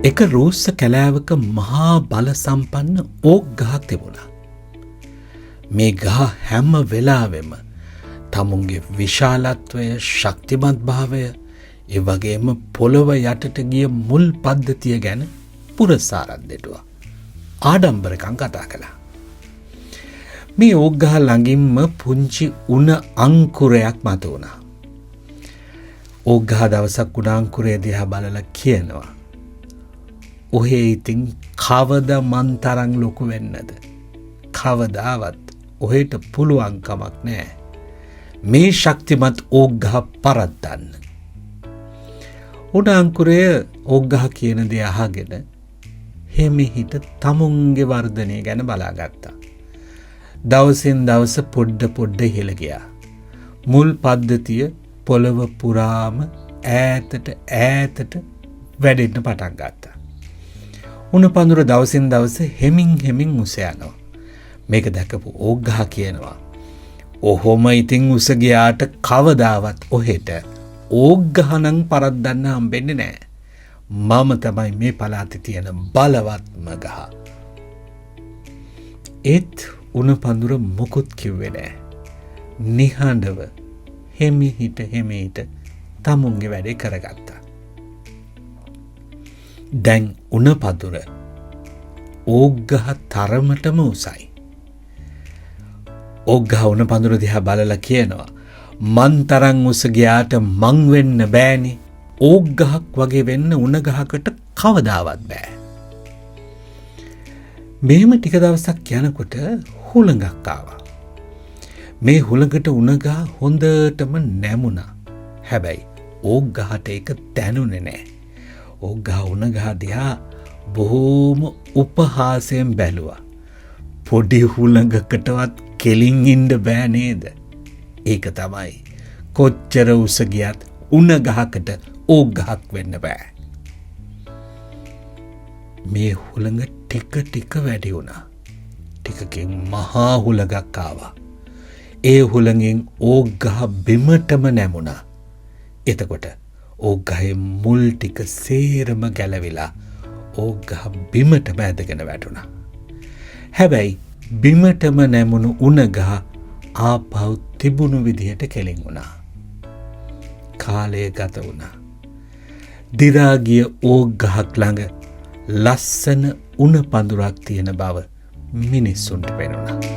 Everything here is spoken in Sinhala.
එක රූස්ස කැලෑවක මහා බල සම්පන්න ඕක් ගහක් තිබුණා. මේ ගහ හැම වෙලාවෙම තමුන්ගේ විශාලත්වය, ශක්තිමත් භාවය, ඒ වගේම පොළොව යටට ගිය මුල් පද්ධතිය ගැන පුරසාරක් දෙටුවා. ආඩම්බරකම් කතා කළා. මේ ඕක් ගහ ළඟින්ම පුංචි උණ අංකුරයක් මතු වුණා. ඕක් ගහ දවසක් උණ අංකුරය දිහා බලලා කියනවා, ඔහේ ඉතින් කවද මන් තරම් ලොකු වෙන්නද? කවදාවත් ඔහෙට පුළුවන් කමක් නෑ මේ ශක්තිමත් ඕක් ගහ පරද්දන්න. උණ අංකුරය ඕක් ගහ කියන දේ අහගෙන හිමිහිට තමුන්ගේ වර්ධනය ගැන බලාගත්තා. දවසින් දවස පොඩ්ඩ ඉහළ ගියා. මුල් පද්ධතිය පොළව පුරාම ඈතට වැඩෙන්න පටන් ගත්තා. උණ පඳුර දවසින් දවස හෙමින් උස යනවා. මේක දැකපු ඕක් ගහ කියනවා, ඔහොම ඉතින් උස ගියාට කවදාවත් ඔහෙට ඕක් ගහ නම් පරද්දන්න හම්බෙන්නේ නෑ. මම තමයි මේ පළාතේ තියෙන බලවත්ම ගහ. ඒත් උණ පඳුර මොකුත් කිව්වේ නෑ. නිහඬව හිමිහිට තමුන්ගේ වැඩේ කරගත්තා. දැන් උණ පඳුර ඕක් ගහ තරමටම උසයි. ඕක් ගහ උණ පඳුර දිහා බලලා කියනවා, මන් තරම් උස ගියාට මං වෙන්න බෑනේ. ඕක් ගහක් වගේ වෙන්න උණ ගහකට කවදාවත් බෑ. මෙහෙම ටික දවසක් යනකොට හුළඟක් ආවා. මේ හුළඟට උණ ගහ හොඳටම නැමුණා. හැබැයි ඕක් ගහට ඒක දැනුනේ නෑ. ඕක් ගහ උණ ගහ දිහා බොහෝම උපහාසයෙන් බැලුවා. පොඩි හුළඟකටවත් කෙලින් ඉන්න බෑ නේද? ඒක තමයි කොච්චර උස ගියත් උණ ගහකට ඕක් ගහක් වෙන්න බෑ. මේ හුළඟ ටික වැඩි වුණා. ටිකකින් මහා හුළඟක් ආවා. ඒ හුළඟෙන් ඕක් ගහ බිමටම නැමුණා. එතකොට ඕක් ගහේ මුල් ටික සේරම ගැලවිලා ඕක් ගහ බිමටම ඇදගෙන වැටුණා. හැබැයි බිමටම නැමුණු උණ ගහ ආපහු තිබුණු විදිහට කෙලින් වුණා. කාලය ගත වුණා. දිරා ගිය ඕක් ගහක් ළඟ ලස්සන උණ පඳුරක් තියෙන බව මිනිස්සුන්ට පෙනුණා.